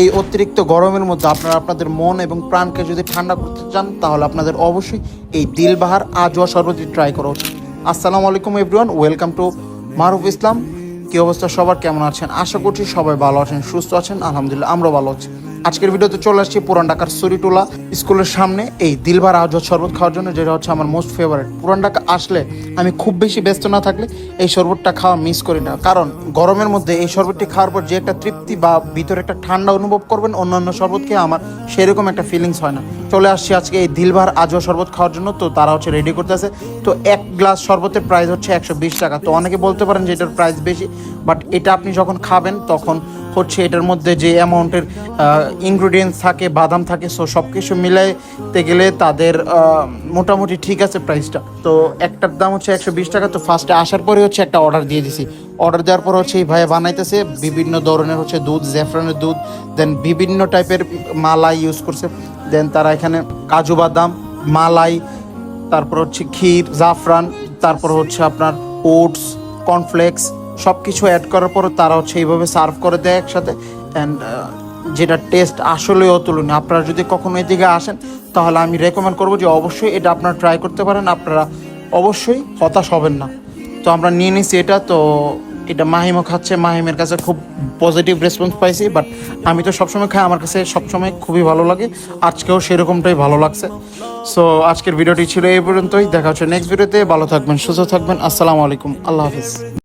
এই অতিরিক্ত গরমের মধ্যে আপনারা আপনাদের মন এবং প্রাণকে যদি ঠান্ডা করতে চান তাহলে আপনাদের অবশ্যই এই দিলবাহার আজওয়া শরবতটি ট্রাই করা উচিত। আসসালামু আলাইকুম এভরিওয়ান, ওয়েলকাম টু মারুফ ইসলাম। কী অবস্থা সবার, কেমন আছেন? আশা করছি সবাই ভালো আছেন, সুস্থ আছেন। আলহামদুলিল্লাহ আমরাও ভালো আছি। আজকের ভিডিওতে চলে আসছি পুরান ঢাকার সরিটোলা স্কুলের সামনে এই দিলবাহার আজওয়া শরবত খাওয়ার জন্য, যেটা হচ্ছে আমার মোস্ট ফেভারিট। পুরান ঢাকা আসলে আমি খুব বেশি ব্যস্ত না থাকলে এই শরবতটা খাওয়া মিস করি না, কারণ গরমের মধ্যে এই শরবতটি খাওয়ার পর যে একটা তৃপ্তি বা ভিতরে একটা ঠান্ডা অনুভব করবেন, অন্যান্য শরবত খেয়ে আমার সেরকম একটা ফিলিংস হয় না। চলে আসছি আজকে এই দিলবাহার আজওয়া শরবত খাওয়ার জন্য। তো তারা হচ্ছে রেডি করতেছে। তো এক গ্লাস শরবতের প্রাইস হচ্ছে 120 টাকা। তো অনেকে বলতে পারেন যে এটার প্রাইস বেশি, বাট এটা আপনি যখন খাবেন তখন হচ্ছে এটার মধ্যে যে অ্যামাউন্টের ইনগ্রিডিয়েন্টস থাকে, বাদাম থাকে, সো সব কিছু মিলাইতে গেলে তাদের মোটামুটি ঠিক আছে প্রাইসটা। তো একটার দাম হচ্ছে 120 টাকা। তো ফার্স্টে আসার পরে হচ্ছে একটা অর্ডার দিয়ে দিছি। অর্ডার দেওয়ার পর হচ্ছে এই ভাইয়া বানাইতেছে বিভিন্ন ধরনের হচ্ছে দুধ, জ্যাফরানের দুধ, দেন বিভিন্ন টাইপের মালাই ইউজ করছে, দেন তারা এখানে কাজু বাদাম, মালাই, তারপর হচ্ছে ক্ষীর, জাফরান, তারপর হচ্ছে আপনার ওটস, কর্নফ্লেক্স সব কিছু অ্যাড করার পর তারা হচ্ছে এইভাবে সার্ভ করে দেয় একসাথে। অ্যান্ড যেটা টেস্ট আসলেই অতুলনীয়। আপনারা যদি কখনো এদিকে আসেন তাহলে আমি রেকমেন্ড করবো যে অবশ্যই এটা আপনারা ট্রাই করতে পারেন, আপনারা অবশ্যই হতাশ হবেন না। তো আমরা নিয়ে নিছি এটা। তো এটা মাহিমও খাচ্ছে, মাহিমের কাছে খুব পজিটিভ রেসপন্স পাইছি। বাট আমি তো সবসময় খাই, আমার কাছে সবসময় খুবই ভালো লাগে, আজকেও সেরকমটাই ভালো লাগছে। সো আজকের ভিডিওটি ছিল এই পর্যন্তই। দেখা হচ্ছে নেক্সট ভিডিওতে। ভালো থাকবেন, সুস্থ থাকবেন। আসসালামু আলাইকুম, আল্লাহ হাফিজ।